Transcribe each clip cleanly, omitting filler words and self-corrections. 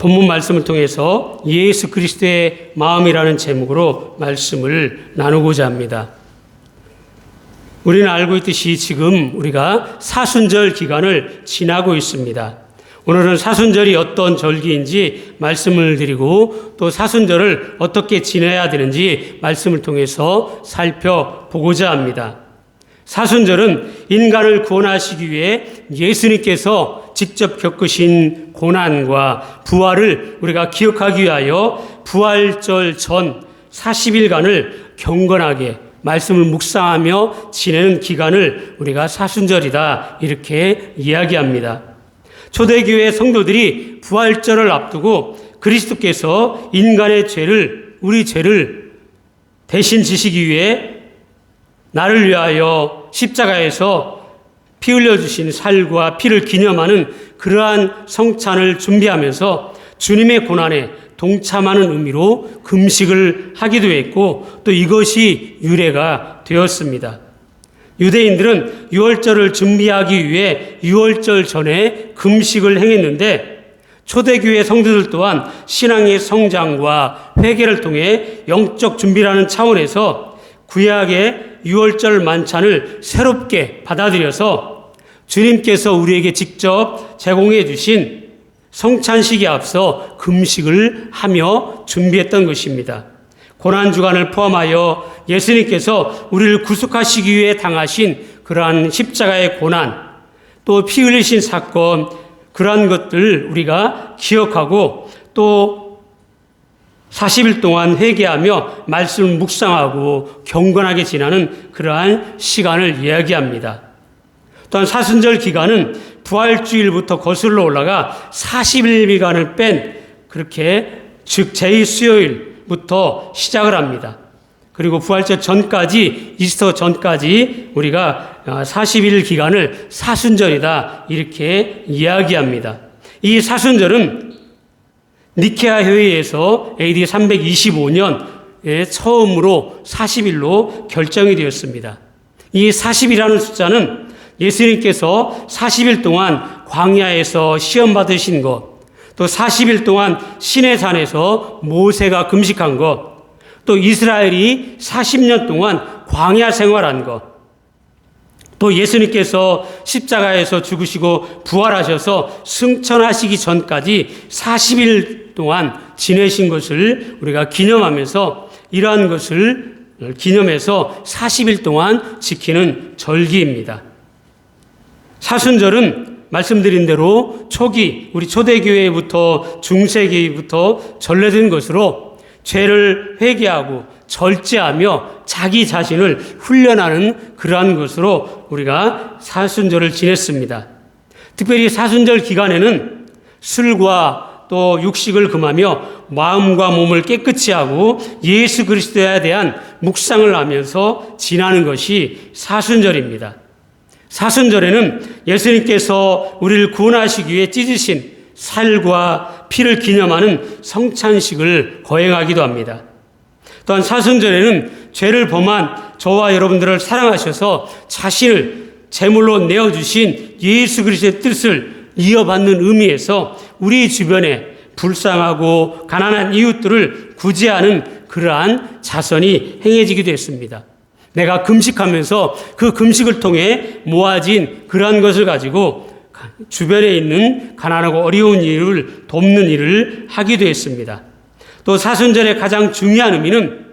본문 말씀을 통해서 예수 그리스도의 마음이라는 제목으로 말씀을 나누고자 합니다. 우리는 알고 있듯이 지금 우리가 사순절 기간을 지나고 있습니다. 오늘은 사순절이 어떤 절기인지 말씀을 드리고 또 사순절을 어떻게 지내야 되는지 말씀을 통해서 살펴보고자 합니다. 사순절은 인간을 구원하시기 위해 예수님께서 직접 겪으신 고난과 부활을 우리가 기억하기 위하여 부활절 전 40일간을 경건하게 말씀을 묵상하며 지내는 기간을 우리가 사순절이다 이렇게 이야기합니다. 초대교회 성도들이 부활절을 앞두고 그리스도께서 인간의 죄를, 우리 죄를 대신 지시기 위해 나를 위하여 십자가에서 피 흘려주신 살과 피를 기념하는 그러한 성찬을 준비하면서 주님의 고난에 동참하는 의미로 금식을 하기도 했고 또 이것이 유래가 되었습니다. 유대인들은 유월절을 준비하기 위해 유월절 전에 금식을 행했는데 초대교회 성도들 또한 신앙의 성장과 회개를 통해 영적 준비라는 차원에서 구약의 유월절 만찬을 새롭게 받아들여서 주님께서 우리에게 직접 제공해 주신 성찬식에 앞서 금식을 하며 준비했던 것입니다. 고난주간을 포함하여 예수님께서 우리를 구속하시기 위해 당하신 그러한 십자가의 고난, 또 피 흘리신 사건, 그러한 것들 우리가 기억하고 또 40일 동안 회개하며 말씀을 묵상하고 경건하게 지나는 그러한 시간을 이야기합니다. 또한 사순절 기간은 부활주일부터 거슬러 올라가 40일간을 뺀 그렇게 즉 제2수요일부터 시작을 합니다. 그리고 부활절 전까지 이스터 전까지 우리가 40일 기간을 사순절이다 이렇게 이야기합니다. 이 사순절은 니케아 회의에서 AD 325년에 처음으로 40일로 결정이 되었습니다. 이 40이라는 숫자는 예수님께서 40일 동안 광야에서 시험 받으신 것, 또 40일 동안 시내산에서 모세가 금식한 것, 또 이스라엘이 40년 동안 광야 생활한 것, 또 예수님께서 십자가에서 죽으시고 부활하셔서 승천하시기 전까지 40일 동안 지내신 것을 우리가 기념하면서 이러한 것을 기념해서 40일 동안 지키는 절기입니다. 사순절은 말씀드린 대로 초기 우리 초대교회부터 중세기부터 전래된 것으로 죄를 회개하고 절제하며 자기 자신을 훈련하는 그러한 것으로 우리가 사순절을 지냈습니다. 특별히 사순절 기간에는 술과 또 육식을 금하며 마음과 몸을 깨끗이 하고 예수 그리스도에 대한 묵상을 하면서 지나는 것이 사순절입니다. 사순절에는 예수님께서 우리를 구원하시기 위해 찢으신 살과 피를 기념하는 성찬식을 거행하기도 합니다. 또한 사순절에는 죄를 범한 저와 여러분들을 사랑하셔서 자신을 제물로 내어주신 예수 그리스도의 뜻을 이어받는 의미에서 우리 주변에 불쌍하고 가난한 이웃들을 구제하는 그러한 자선이 행해지기도 했습니다. 내가 금식하면서 그 금식을 통해 모아진 그러한 것을 가지고 주변에 있는 가난하고 어려운 이를 돕는 일을 하기도 했습니다. 또 사순절의 가장 중요한 의미는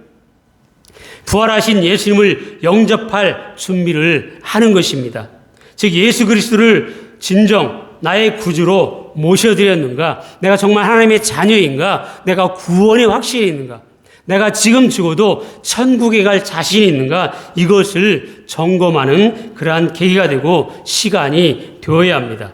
부활하신 예수님을 영접할 준비를 하는 것입니다. 즉 예수 그리스도를 진정 나의 구주로 모셔드렸는가? 내가 정말 하나님의 자녀인가? 내가 구원의 확신이 있는가? 내가 지금 죽어도 천국에 갈 자신이 있는가? 이것을 점검하는 그러한 계기가 되고 시간이 되어야 합니다.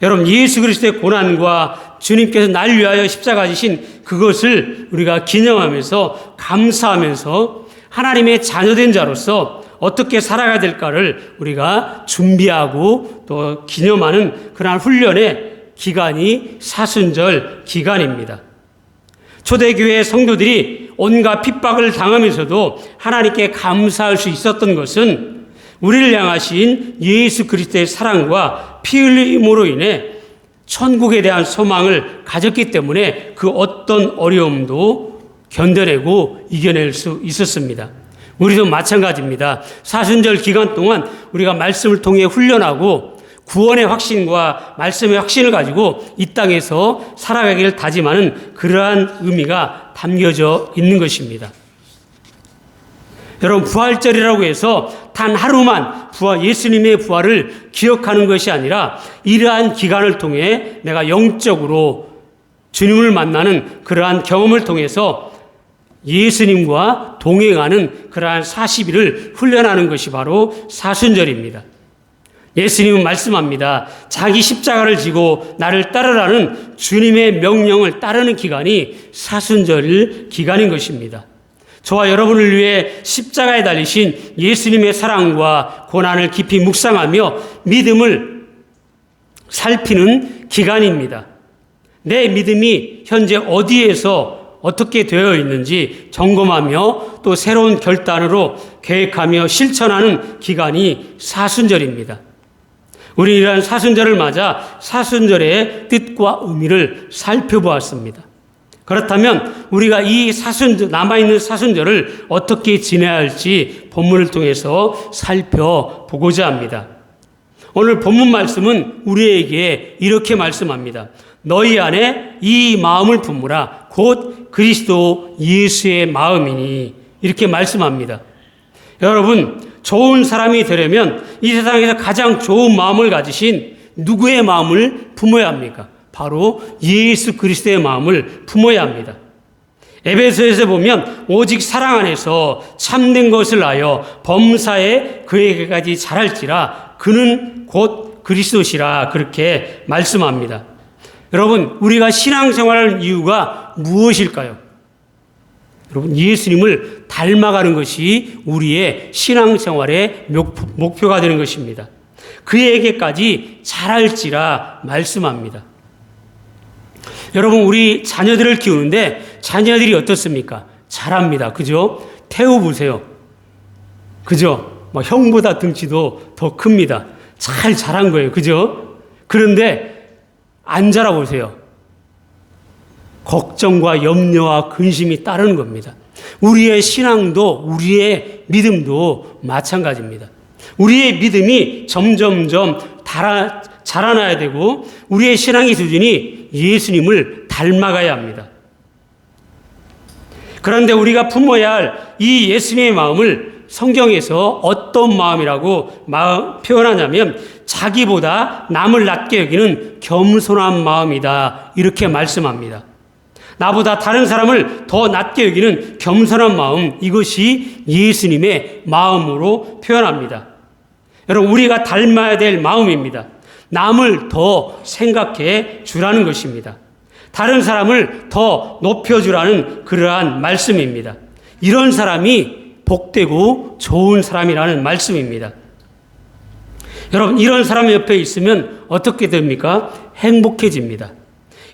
여러분, 예수 그리스도의 고난과 주님께서 날 위하여 십자가 지신 그것을 우리가 기념하면서 감사하면서 하나님의 자녀된 자로서 어떻게 살아가야 될까를 우리가 준비하고 또 기념하는 그러한 훈련의 기간이 사순절 기간입니다. 초대교회 성도들이 온갖 핍박을 당하면서도 하나님께 감사할 수 있었던 것은 우리를 향하신 예수 그리스도의 사랑과 피 흘림으로 인해 천국에 대한 소망을 가졌기 때문에 그 어떤 어려움도 견뎌내고 이겨낼 수 있었습니다. 우리도 마찬가지입니다. 사순절 기간 동안 우리가 말씀을 통해 훈련하고 구원의 확신과 말씀의 확신을 가지고 이 땅에서 살아가기를 다짐하는 그러한 의미가 담겨져 있는 것입니다. 여러분, 부활절이라고 해서 단 하루만 예수님의 부활을 기억하는 것이 아니라 이러한 기간을 통해 내가 영적으로 주님을 만나는 그러한 경험을 통해서 예수님과 동행하는 그러한 40일을 훈련하는 것이 바로 사순절입니다. 예수님은 말씀합니다. 자기 십자가를 지고 나를 따르라는 주님의 명령을 따르는 기간이 사순절 기간인 것입니다. 저와 여러분을 위해 십자가에 달리신 예수님의 사랑과 고난을 깊이 묵상하며 믿음을 살피는 기간입니다. 내 믿음이 현재 어디에서 어떻게 되어 있는지 점검하며 또 새로운 결단으로 계획하며 실천하는 기간이 사순절입니다. 우리는 이러한 사순절을 맞아 사순절의 뜻과 의미를 살펴보았습니다. 그렇다면 우리가 이 남아있는 사순절을 어떻게 지내야 할지 본문을 통해서 살펴보고자 합니다. 오늘 본문 말씀은 우리에게 이렇게 말씀합니다. 너희 안에 이 마음을 품으라. 곧 그리스도 예수의 마음이니. 이렇게 말씀합니다. 여러분, 좋은 사람이 되려면 이 세상에서 가장 좋은 마음을 가지신 누구의 마음을 품어야 합니까? 바로 예수 그리스도의 마음을 품어야 합니다. 에베소에서 보면 오직 사랑 안에서 참된 것을 하여 범사에 그에게까지 자랄지라 그는 곧 그리스도시라 그렇게 말씀합니다. 여러분, 우리가 신앙생활할 이유가 무엇일까요? 여러분, 예수님을 닮아가는 것이 우리의 신앙생활의 목표가 되는 것입니다. 그에게까지 자랄지라 말씀합니다. 여러분, 우리 자녀들을 키우는데 자녀들이 어떻습니까? 잘합니다. 그죠? 태우 보세요. 그죠? 형보다 등치도 더 큽니다. 잘 자란 거예요. 그죠? 그런데 안 자라보세요. 걱정과 염려와 근심이 따르는 겁니다. 우리의 신앙도 우리의 믿음도 마찬가지입니다. 우리의 믿음이 점점점 자라나야 되고 우리의 신앙의 수준이 예수님을 닮아가야 합니다. 그런데 우리가 품어야 할 이 예수님의 마음을 성경에서 어떤 마음이라고 표현하냐면 자기보다 남을 낮게 여기는 겸손한 마음이다. 이렇게 말씀합니다. 나보다 다른 사람을 더 낮게 여기는 겸손한 마음, 이것이 예수님의 마음으로 표현합니다. 여러분, 우리가 닮아야 될 마음입니다. 남을 더 생각해 주라는 것입니다. 다른 사람을 더 높여주라는 그러한 말씀입니다. 이런 사람이 복되고 좋은 사람이라는 말씀입니다. 여러분, 이런 사람이 옆에 있으면 어떻게 됩니까? 행복해집니다.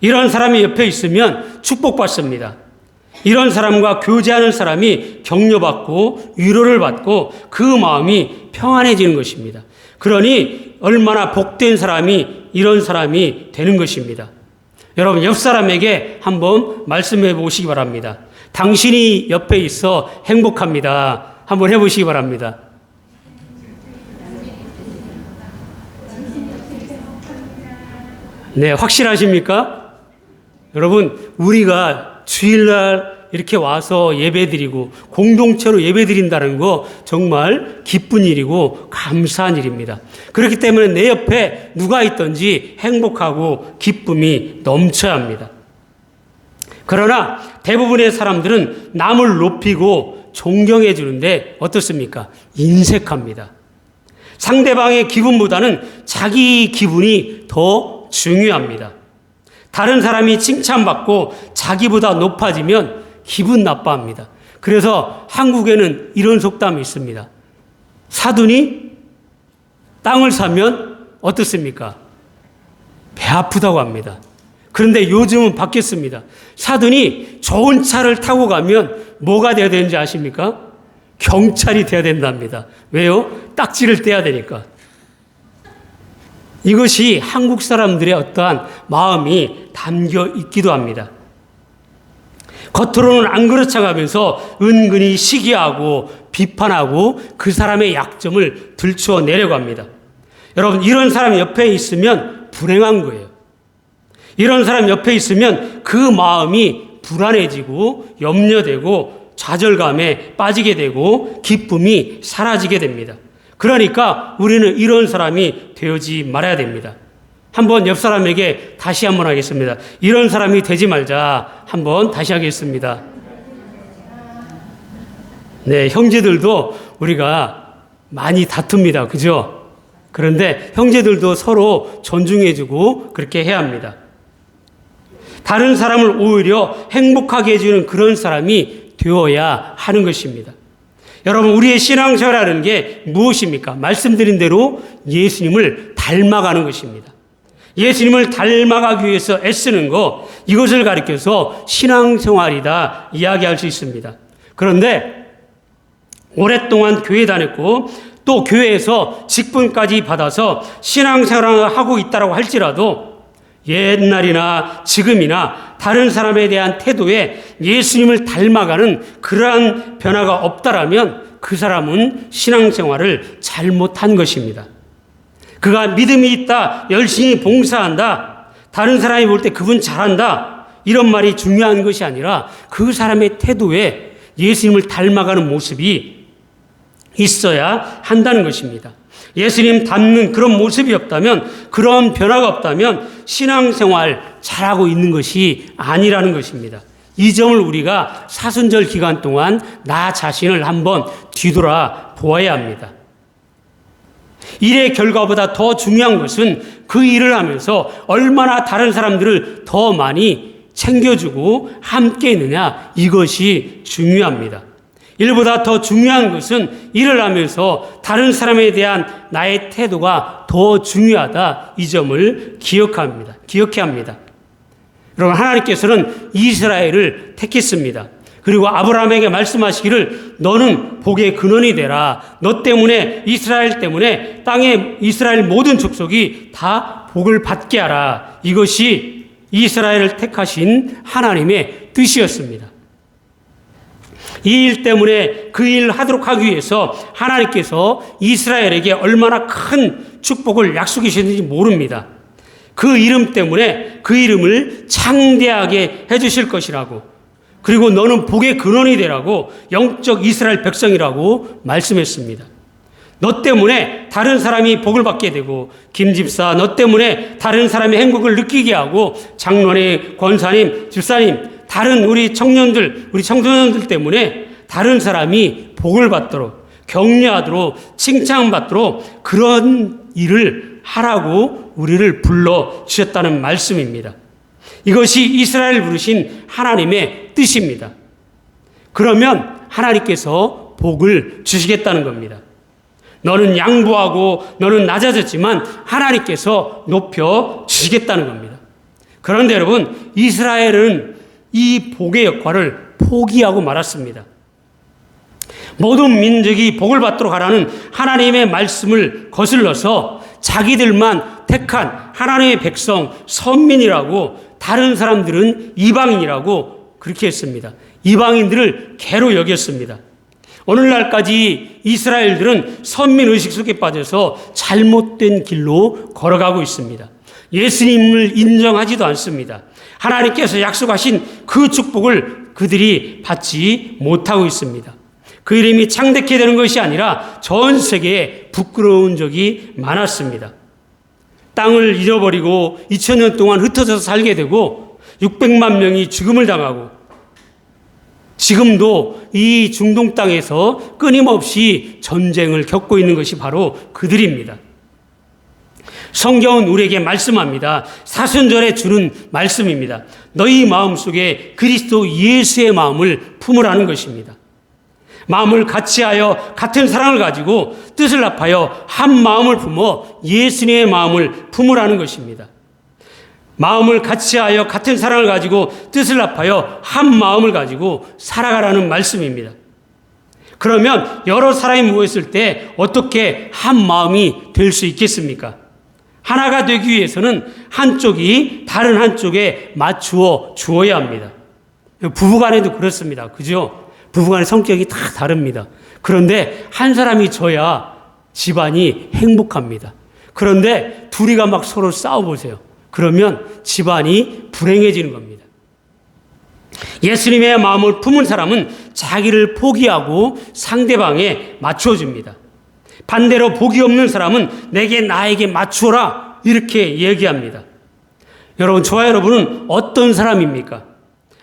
이런 사람이 옆에 있으면 축복받습니다. 이런 사람과 교제하는 사람이 격려받고 위로를 받고 그 마음이 평안해지는 것입니다. 그러니 얼마나 복된 사람이 이런 사람이 되는 것입니다. 여러분, 옆 사람에게 한번 말씀해 보시기 바랍니다. 당신이 옆에 있어 행복합니다. 한번 해보시기 바랍니다. 네, 확실하십니까? 여러분, 우리가 주일날 이렇게 와서 예배드리고 공동체로 예배드린다는 거 정말 기쁜 일이고 감사한 일입니다. 그렇기 때문에 내 옆에 누가 있든지 행복하고 기쁨이 넘쳐야 합니다. 그러나 대부분의 사람들은 남을 높이고 존경해 주는데 어떻습니까? 인색합니다. 상대방의 기분보다는 자기 기분이 더 중요합니다. 다른 사람이 칭찬받고 자기보다 높아지면 기분 나빠합니다. 그래서 한국에는 이런 속담이 있습니다. 사돈이 땅을 사면 어떻습니까? 배 아프다고 합니다. 그런데 요즘은 바뀌었습니다. 사돈이 좋은 차를 타고 가면 뭐가 돼야 되는지 아십니까? 경찰이 돼야 된답니다. 왜요? 딱지를 떼야 되니까. 이것이 한국 사람들의 어떠한 마음이 담겨 있기도 합니다. 겉으로는 안 그렇다면서 은근히 시기하고 비판하고 그 사람의 약점을 들추어 내려고 합니다. 여러분, 이런 사람 옆에 있으면 불행한 거예요. 이런 사람 옆에 있으면 그 마음이 불안해지고 염려되고 좌절감에 빠지게 되고 기쁨이 사라지게 됩니다. 그러니까 우리는 이런 사람이 되어지 말아야 됩니다. 한번 옆 사람에게 다시 한번 하겠습니다. 이런 사람이 되지 말자. 한번 다시 하겠습니다. 네, 형제들도 우리가 많이 다툽니다. 그죠? 그런데 형제들도 서로 존중해주고 그렇게 해야 합니다. 다른 사람을 오히려 행복하게 해주는 그런 사람이 되어야 하는 것입니다. 여러분, 우리의 신앙생활이라는 게 무엇입니까? 말씀드린 대로 예수님을 닮아가는 것입니다. 예수님을 닮아가기 위해서 애쓰는 것, 이것을 가리켜서 신앙생활이다 이야기할 수 있습니다. 그런데 오랫동안 교회 다녔고 또 교회에서 직분까지 받아서 신앙생활을 하고 있다고 할지라도 옛날이나 지금이나 다른 사람에 대한 태도에 예수님을 닮아가는 그러한 변화가 없다라면 그 사람은 신앙생활을 잘못한 것입니다. 그가 믿음이 있다, 열심히 봉사한다, 다른 사람이 볼 때 그분 잘한다, 이런 말이 중요한 것이 아니라 그 사람의 태도에 예수님을 닮아가는 모습이 있어야 한다는 것입니다. 예수님 닮는 그런 모습이 없다면, 그런 변화가 없다면 신앙생활 잘하고 있는 것이 아니라는 것입니다. 이 점을 우리가 사순절 기간 동안 나 자신을 한번 뒤돌아 보아야 합니다. 일의 결과보다 더 중요한 것은 그 일을 하면서 얼마나 다른 사람들을 더 많이 챙겨주고 함께 있느냐, 이것이 중요합니다. 일보다 더 중요한 것은 일을 하면서 다른 사람에 대한 나의 태도가 더 중요하다, 이 점을 기억해야 합니다. 여러분, 하나님께서는 이스라엘을 택했습니다. 그리고 아브라함에게 말씀하시기를 너는 복의 근원이 되라. 너 때문에, 이스라엘 때문에 땅의 이스라엘 모든 족속이 다 복을 받게 하라. 이것이 이스라엘을 택하신 하나님의 뜻이었습니다. 이 일 때문에 그 일을 하도록 하기 위해서 하나님께서 이스라엘에게 얼마나 큰 축복을 약속해 주셨는지 모릅니다. 그 이름 때문에 그 이름을 창대하게 해주실 것이라고, 그리고 너는 복의 근원이 되라고, 영적 이스라엘 백성이라고 말씀했습니다. 너 때문에 다른 사람이 복을 받게 되고, 김집사 너 때문에 다른 사람의 행복을 느끼게 하고, 장로님, 권사님, 집사님, 다른 우리 청년들, 우리 청소년들 때문에 다른 사람이 복을 받도록, 격려하도록, 칭찬받도록 그런 일을 하라고 우리를 불러주셨다는 말씀입니다. 이것이 이스라엘 부르신 하나님의 뜻입니다. 그러면 하나님께서 복을 주시겠다는 겁니다. 너는 양보하고 너는 낮아졌지만 하나님께서 높여 주시겠다는 겁니다. 그런데 여러분, 이스라엘은 이 복의 역할을 포기하고 말았습니다. 모든 민족이 복을 받도록 하라는 하나님의 말씀을 거슬러서 자기들만 택한 하나님의 백성, 선민이라고, 다른 사람들은 이방인이라고 그렇게 했습니다. 이방인들을 개로 여겼습니다. 오늘날까지 이스라엘들은 선민의식 속에 빠져서 잘못된 길로 걸어가고 있습니다. 예수님을 인정하지도 않습니다. 하나님께서 약속하신 그 축복을 그들이 받지 못하고 있습니다. 그 이름이 창대케 되는 것이 아니라 전 세계에 부끄러운 적이 많았습니다. 땅을 잃어버리고 2000년 동안 흩어져서 살게 되고 600만 명이 죽음을 당하고, 지금도 이 중동 땅에서 끊임없이 전쟁을 겪고 있는 것이 바로 그들입니다. 성경은 우리에게 말씀합니다. 사순절에 주는 말씀입니다. 너희 마음속에 그리스도 예수의 마음을 품으라는 것입니다. 마음을 같이하여 같은 사랑을 가지고 뜻을 합하여 한 마음을 품어 예수님의 마음을 품으라는 것입니다. 마음을 같이하여 같은 사랑을 가지고 뜻을 합하여 한 마음을 가지고 살아가라는 말씀입니다. 그러면 여러 사람이 모였을 때 어떻게 한 마음이 될 수 있겠습니까? 하나가 되기 위해서는 한쪽이 다른 한쪽에 맞추어 주어야 합니다. 부부간에도 그렇습니다. 그죠? 부부간의 성격이 다 다릅니다. 그런데 한 사람이 져야 집안이 행복합니다. 그런데 둘이가 막 서로 싸워보세요. 그러면 집안이 불행해지는 겁니다. 예수님의 마음을 품은 사람은 자기를 포기하고 상대방에 맞춰줍니다. 반대로 복이 없는 사람은 나에게 맞추어라 이렇게 얘기합니다. 여러분, 저와 여러분은 어떤 사람입니까?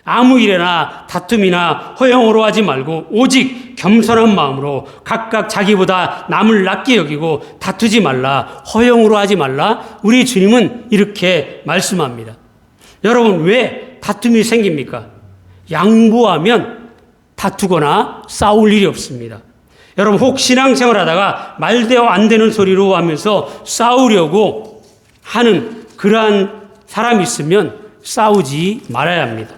아무 일에나 다툼이나 허영으로 하지 말고 오직 겸손한 마음으로 각각 자기보다 남을 낮게 여기고 다투지 말라, 허영으로 하지 말라. 우리 주님은 이렇게 말씀합니다. 여러분, 왜 다툼이 생깁니까? 양보하면 다투거나 싸울 일이 없습니다. 여러분, 혹 신앙생활 하다가 말대어 안 되는 소리로 하면서 싸우려고 하는 그러한 사람이 있으면 싸우지 말아야 합니다.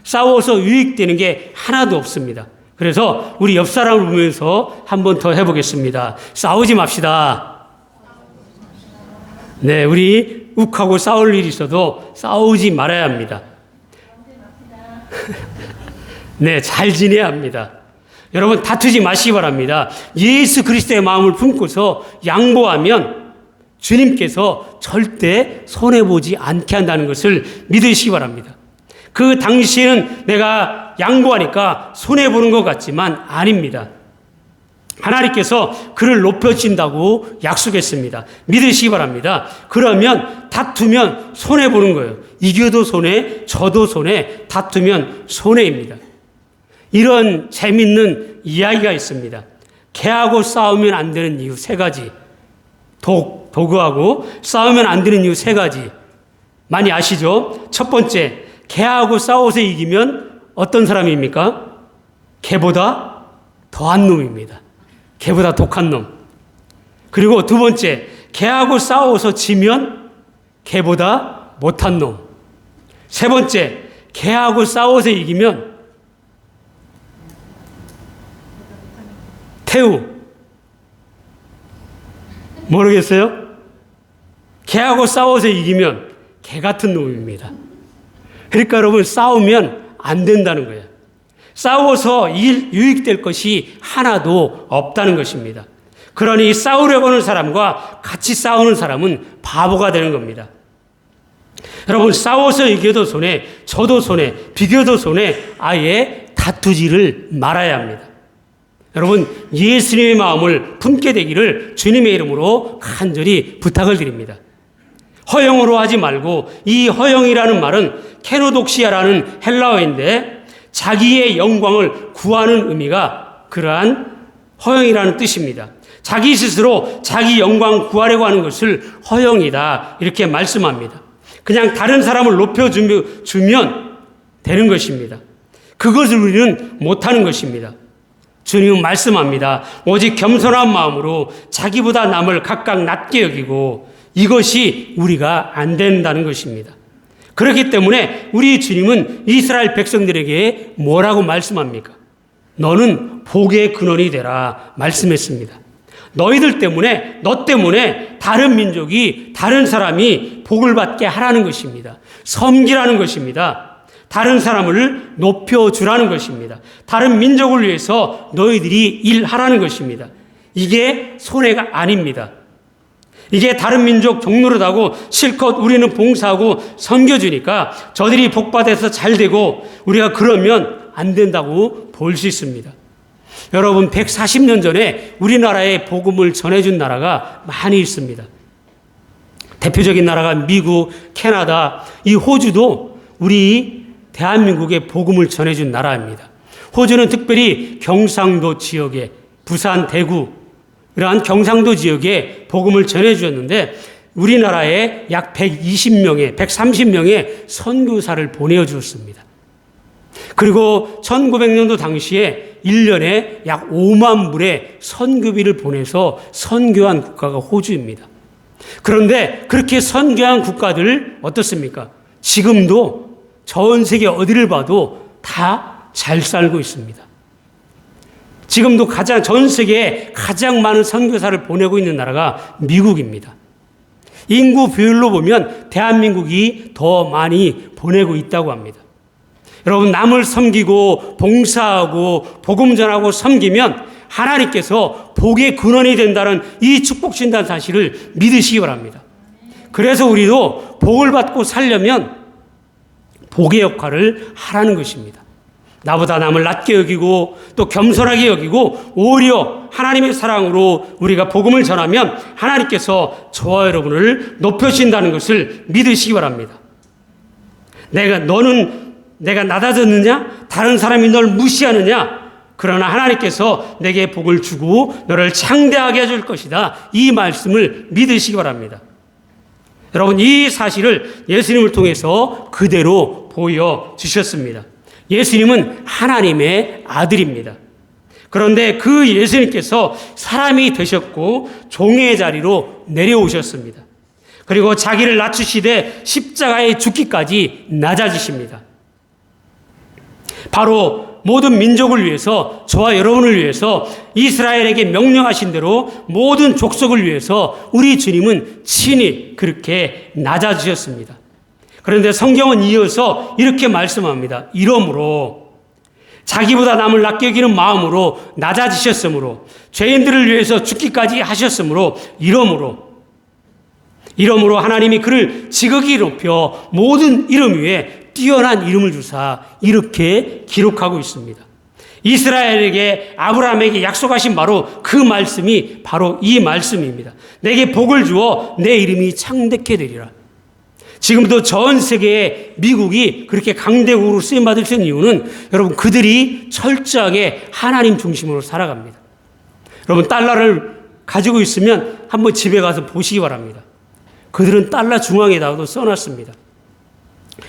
싸워서 유익되는 게 하나도 없습니다. 그래서 우리 옆 사람을 보면서 한 번 더 해보겠습니다. 싸우지 맙시다. 네, 우리 욱하고 싸울 일이 있어도 싸우지 말아야 합니다. 네, 잘 지내야 합니다. 여러분, 다투지 마시기 바랍니다. 예수 그리스도의 마음을 품고서 양보하면 주님께서 절대 손해보지 않게 한다는 것을 믿으시기 바랍니다. 그 당시에는 내가 양보하니까 손해보는 것 같지만 아닙니다. 하나님께서 그를 높여준다고 약속했습니다. 믿으시기 바랍니다. 그러면 다투면 손해보는 거예요. 이겨도 손해, 져도 손해, 다투면 손해입니다. 이런 재밌는 이야기가 있습니다. 개하고 싸우면 안 되는 이유 3가지. 도구하고 싸우면 안 되는 이유 3가지. 많이 아시죠? 첫 번째, 개하고 싸워서 이기면 어떤 사람입니까? 개보다 더한 놈입니다. 개보다 독한 놈. 그리고 두 번째, 개하고 싸워서 지면 개보다 못한 놈. 세 번째, 개하고 싸워서 이기면 태우. 모르겠어요? 개하고 싸워서 이기면 개 같은 놈입니다. 그러니까 여러분, 싸우면 안 된다는 거예요. 싸워서 유익될 것이 하나도 없다는 것입니다. 그러니 싸우려고 하는 사람과 같이 싸우는 사람은 바보가 되는 겁니다. 여러분, 싸워서 이겨도 손해, 져도 손해, 비교도 손해, 아예 다투지를 말아야 합니다. 여러분, 예수님의 마음을 품게 되기를 주님의 이름으로 간절히 부탁을 드립니다. 허영으로 하지 말고, 이 허영이라는 말은 케노독시아라는 헬라어인데 자기의 영광을 구하는 의미가 그러한 허영이라는 뜻입니다. 자기 스스로 자기 영광 구하려고 하는 것을 허영이다 이렇게 말씀합니다. 그냥 다른 사람을 높여주면 되는 것입니다. 그것을 우리는 못하는 것입니다. 주님은 말씀합니다. 오직 겸손한 마음으로 자기보다 남을 각각 낮게 여기고, 이것이 우리가 안 된다는 것입니다. 그렇기 때문에 우리 주님은 이스라엘 백성들에게 뭐라고 말씀합니까? 너는 복의 근원이 되라 말씀했습니다. 너희들 때문에, 너 때문에 다른 민족이, 다른 사람이 복을 받게 하라는 것입니다. 섬기라는 것입니다. 다른 사람을 높여주라는 것입니다. 다른 민족을 위해서 너희들이 일하라는 것입니다. 이게 손해가 아닙니다. 이게 다른 민족 종노릇하고 실컷 우리는 봉사하고 섬겨주니까 저들이 복받아서 잘 되고 우리가 그러면 안 된다고 볼 수 있습니다. 여러분, 140년 전에 우리나라에 복음을 전해준 나라가 많이 있습니다. 대표적인 나라가 미국, 캐나다, 이 호주도 우리 대한민국에 복음을 전해준 나라입니다. 호주는 특별히 경상도 지역에, 부산, 대구 이러한 경상도 지역에 복음을 전해주었는데 우리나라에 약 120명의, 130명의 선교사를 보내주었습니다. 그리고 1900년도 당시에 1년에 약 5만 불의 선교비를 보내서 선교한 국가가 호주입니다. 그런데 그렇게 선교한 국가들 어떻습니까? 지금도 전 세계 어디를 봐도 다 잘 살고 있습니다. 지금도 전 세계에 가장 많은 선교사를 보내고 있는 나라가 미국입니다. 인구 비율로 보면 대한민국이 더 많이 보내고 있다고 합니다. 여러분, 남을 섬기고 봉사하고 복음 전하고 섬기면 하나님께서 복의 근원이 된다는 이 축복신단 사실을 믿으시기 바랍니다. 그래서 우리도 복을 받고 살려면 복의 역할을 하라는 것입니다. 나보다 남을 낮게 여기고 또 겸손하게 여기고 오히려 하나님의 사랑으로 우리가 복음을 전하면 하나님께서 저와 여러분을 높여주신다는 것을 믿으시기 바랍니다. 너는 내가 낮아졌느냐? 다른 사람이 널 무시하느냐? 그러나 하나님께서 내게 복을 주고 너를 창대하게 해줄 것이다. 이 말씀을 믿으시기 바랍니다. 여러분, 이 사실을 예수님을 통해서 그대로 보여주셨습니다. 예수님은 하나님의 아들입니다. 그런데 그 예수님께서 사람이 되셨고 종의 자리로 내려오셨습니다. 그리고 자기를 낮추시되 십자가에 죽기까지 낮아지십니다. 바로 모든 민족을 위해서, 저와 여러분을 위해서 이스라엘에게 명령하신 대로 모든 족속을 위해서 우리 주님은 친히 그렇게 낮아지셨습니다. 그런데 성경은 이어서 이렇게 말씀합니다. 이러므로 자기보다 남을 낮게 여기는 마음으로 낮아지셨으므로 죄인들을 위해서 죽기까지 하셨으므로 이러므로 하나님이 그를 지극히 높여 모든 이름 위에 뛰어난 이름을 주사 이렇게 기록하고 있습니다. 이스라엘에게 아브라함에게 약속하신 바로 그 말씀이 바로 이 말씀입니다. 내게 복을 주어 내 이름이 창대케 되리라. 지금도 전 세계의 미국이 그렇게 강대국으로 쓰임받을 수 있는 이유는 여러분, 그들이 철저하게 하나님 중심으로 살아갑니다. 여러분, 달러를 가지고 있으면 한번 집에 가서 보시기 바랍니다. 그들은 달러 중앙에다가도 써놨습니다.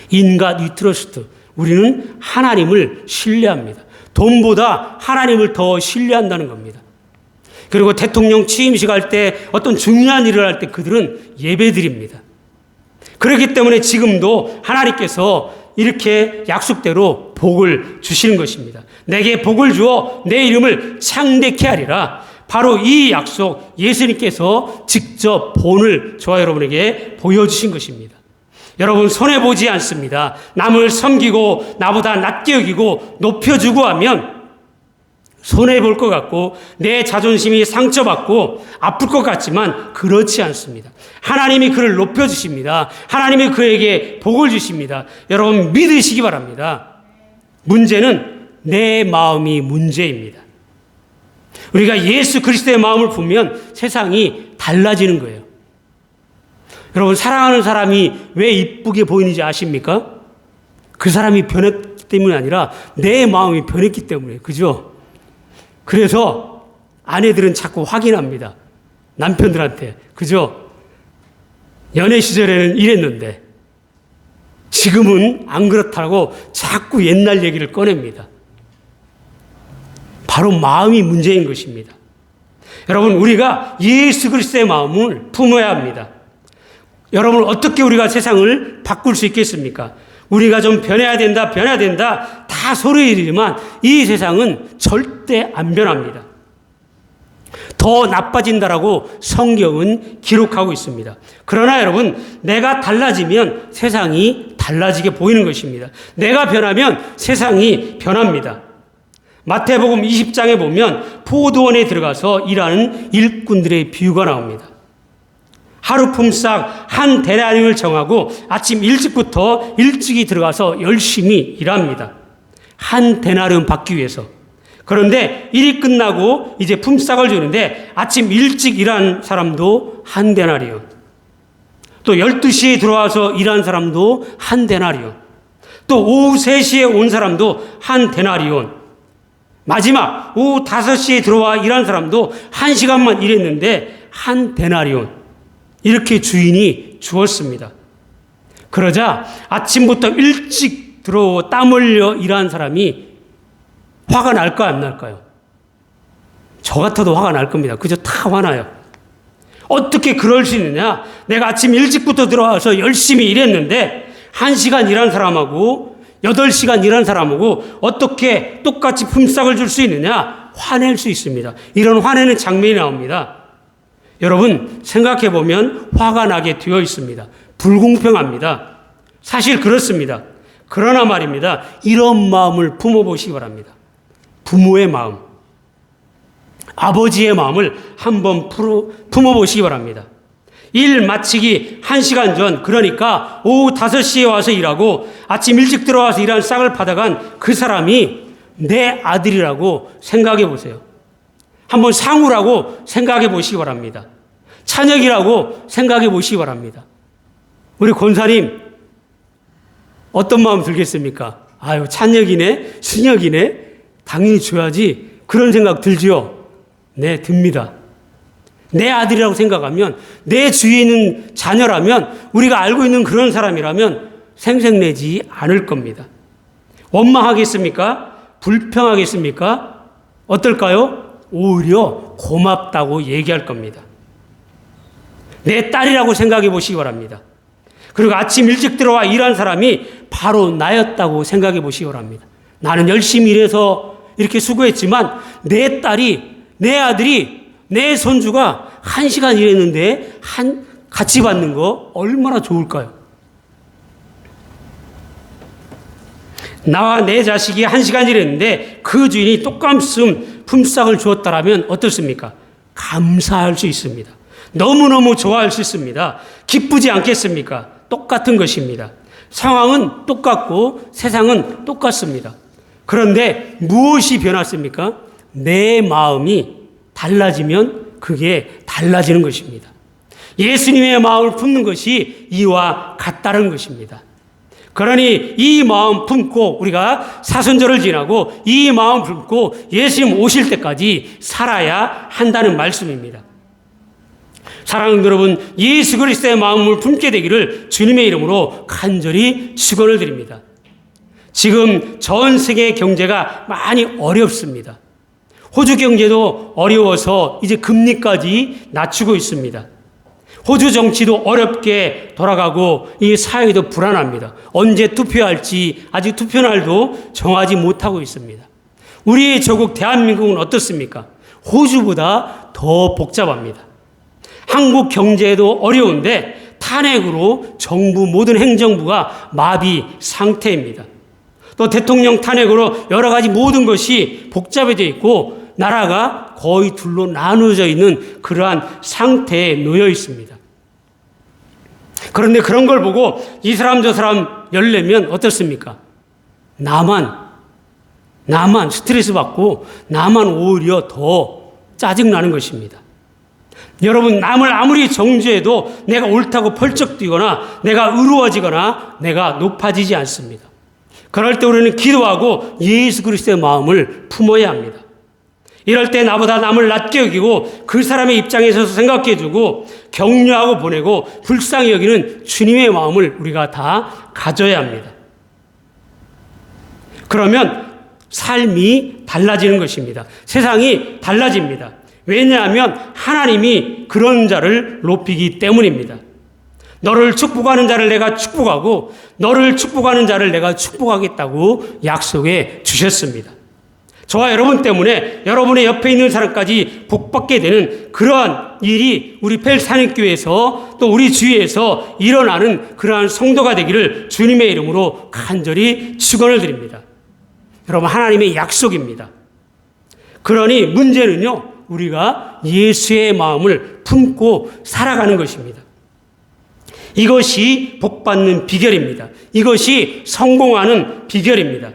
인간 위트러스트. 우리는 하나님을 신뢰합니다. 돈보다 하나님을 더 신뢰한다는 겁니다. 그리고 대통령 취임식 할 때 어떤 중요한 일을 할 때 그들은 예배드립니다. 그렇기 때문에 지금도 하나님께서 이렇게 약속대로 복을 주시는 것입니다. 내게 복을 주어 내 이름을 창대케 하리라. 바로 이 약속, 예수님께서 직접 본을 저와 여러분에게 보여주신 것입니다. 여러분, 손해보지 않습니다. 남을 섬기고 나보다 낮게 여기고 높여주고 하면 손해볼 것 같고 내 자존심이 상처받고 아플 것 같지만 그렇지 않습니다. 하나님이 그를 높여주십니다. 하나님이 그에게 복을 주십니다. 여러분, 믿으시기 바랍니다. 문제는 내 마음이 문제입니다. 우리가 예수 그리스도의 마음을 보면 세상이 달라지는 거예요. 여러분, 사랑하는 사람이 왜 이쁘게 보이는지 아십니까? 그 사람이 변했기 때문이 아니라 내 마음이 변했기 때문에. 그죠? 그래서 아내들은 자꾸 확인합니다. 남편들한테. 그죠? 연애 시절에는 이랬는데 지금은 안 그렇다고 자꾸 옛날 얘기를 꺼냅니다. 바로 마음이 문제인 것입니다. 여러분, 우리가 예수 그리스도의 마음을 품어야 합니다. 여러분, 어떻게 우리가 세상을 바꿀 수 있겠습니까? 우리가 좀 변해야 된다 다 소리지만 이 세상은 절대 안 변합니다. 더 나빠진다라고 성경은 기록하고 있습니다. 그러나 여러분, 내가 달라지면 세상이 달라지게 보이는 것입니다. 내가 변하면 세상이 변합니다. 마태복음 20장에 보면 포도원에 들어가서 일하는 일꾼들의 비유가 나옵니다. 하루 품삯 한 데나리온을 정하고 아침 일찍부터 일찍이 들어가서 열심히 일합니다. 한 데나리온 받기 위해서. 그런데 일이 끝나고 이제 품삯을 주는데 아침 일찍 일한 사람도 한 데나리온. 또 12시에 들어와서 일한 사람도 한 데나리온. 또 오후 3시에 온 사람도 한 데나리온. 마지막 오후 5시에 들어와 일한 사람도 1시간만 일했는데 한 데나리온. 이렇게 주인이 주었습니다. 그러자 아침부터 일찍 들어오고 땀 흘려 일한 사람이 화가 날까 안 날까요? 저 같아도 화가 날 겁니다. 그저 다 화나요. 어떻게 그럴 수 있느냐? 내가 아침 일찍부터 들어와서 열심히 일했는데 1시간 일한 사람하고 8시간 일한 사람하고 어떻게 똑같이 품삯을 줄 수 있느냐? 화낼 수 있습니다. 이런 화내는 장면이 나옵니다. 여러분 생각해 보면 화가 나게 되어 있습니다. 불공평합니다. 사실 그렇습니다. 그러나 말입니다. 이런 마음을 품어보시기 바랍니다. 부모의 마음, 아버지의 마음을 한번 품어보시기 바랍니다. 일 마치기 1시간 전, 그러니까 오후 5시에 와서 일하고 아침 일찍 들어와서 일하는 싹을 받아간 그 사람이 내 아들이라고 생각해 보세요. 한번 상우라고 생각해 보시기 바랍니다. 찬혁이라고 생각해 보시기 바랍니다. 우리 권사님 어떤 마음 들겠습니까? 아유, 찬혁이네, 승혁이네, 당연히 줘야지, 그런 생각 들지요? 네, 듭니다. 내 아들이라고 생각하면, 내 주위에 있는 자녀라면, 우리가 알고 있는 그런 사람이라면 생색내지 않을 겁니다. 원망하겠습니까? 불평하겠습니까? 어떨까요? 오히려 고맙다고 얘기할 겁니다. 내 딸이라고 생각해 보시기 바랍니다. 그리고 아침 일찍 들어와 일한 사람이 바로 나였다고 생각해 보시기 바랍니다. 나는 열심히 일해서 이렇게 수고했지만 내 딸이, 내 아들이, 내 손주가 1시간 일했는데 같이 받는 거 얼마나 좋을까요? 나와 내 자식이 1시간 일했는데 그 주인이 똑감씀 품삯을 주었다라면 어떻습니까? 감사할 수 있습니다. 너무너무 좋아할 수 있습니다. 기쁘지 않겠습니까? 똑같은 것입니다. 상황은 똑같고 세상은 똑같습니다. 그런데 무엇이 변했습니까? 내 마음이 달라지면 그게 달라지는 것입니다. 예수님의 마음을 품는 것이 이와 같다는 것입니다. 그러니 이 마음 품고 우리가 사순절을 지나고 이 마음 품고 예수님 오실 때까지 살아야 한다는 말씀입니다. 사랑하는 여러분, 예수 그리스도의 마음을 품게 되기를 주님의 이름으로 간절히 축원을 드립니다. 지금 전 세계 경제가 많이 어렵습니다. 호주 경제도 어려워서 이제 금리까지 낮추고 있습니다. 호주 정치도 어렵게 돌아가고 이 사회도 불안합니다. 언제 투표할지 아직 투표날도 정하지 못하고 있습니다. 우리의 조국 대한민국은 어떻습니까? 호주보다 더 복잡합니다. 한국 경제도 어려운데 탄핵으로 정부 모든 행정부가 마비 상태입니다. 또 대통령 탄핵으로 여러 가지 모든 것이 복잡해져 있고 나라가 거의 둘로 나누어져 있는 그러한 상태에 놓여 있습니다. 그런데 그런 걸 보고 이 사람 저 사람 열려면 어떻습니까? 나만 스트레스 받고 나만 오히려 더 짜증나는 것입니다. 여러분, 남을 아무리 정죄해도 내가 옳다고 펄쩍 뛰거나 내가 의로워지거나 내가 높아지지 않습니다. 그럴 때 우리는 기도하고 예수 그리스도의 마음을 품어야 합니다. 이럴 때 나보다 남을 낮게 여기고 그 사람의 입장에 서서 생각해 주고 격려하고 보내고 불쌍히 여기는 주님의 마음을 우리가 다 가져야 합니다. 그러면 삶이 달라지는 것입니다. 세상이 달라집니다. 왜냐하면 하나님이 그런 자를 높이기 때문입니다. 너를 축복하는 자를 내가 축복하고 너를 축복하는 자를 내가 축복하겠다고 약속해 주셨습니다. 저와 여러분 때문에 여러분의 옆에 있는 사람까지 복받게 되는 그러한 일이 우리 펠산익교회에서 또 우리 주위에서 일어나는 그러한 성도가 되기를 주님의 이름으로 간절히 축원을 드립니다. 여러분, 하나님의 약속입니다. 그러니 문제는요, 우리가 예수의 마음을 품고 살아가는 것입니다. 이것이 복받는 비결입니다. 이것이 성공하는 비결입니다.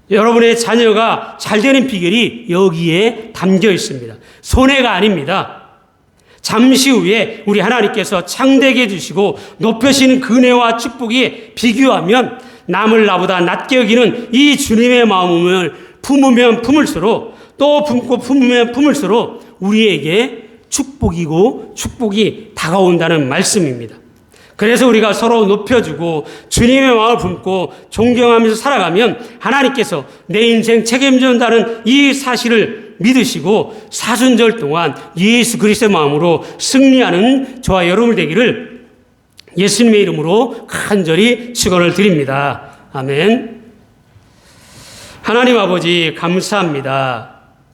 여러분의 자녀가 잘 되는 비결이 여기에 담겨 있습니다. 손해가 아닙니다. 잠시 후에 우리 하나님께서 창대하게 해주시고 높여주시는 은혜와 축복이 비교하면 남을 나보다 낮게 여기는 이 주님의 마음을 품으면 품을수록 또 품고 품으면 품을수록 우리에게 축복이고 축복이 다가온다는 말씀입니다. 그래서 우리가 서로 높여주고 주님의 마음을 품고 존경하면서 살아가면 하나님께서 내 인생 책임진다는 이 사실을 믿으시고 사순절 동안 예수 그리스도의 마음으로 승리하는 저와 여러분 되기를 예수님의 이름으로 간절히 축원을 드립니다. 아멘. 하나님 아버지 감사합니다.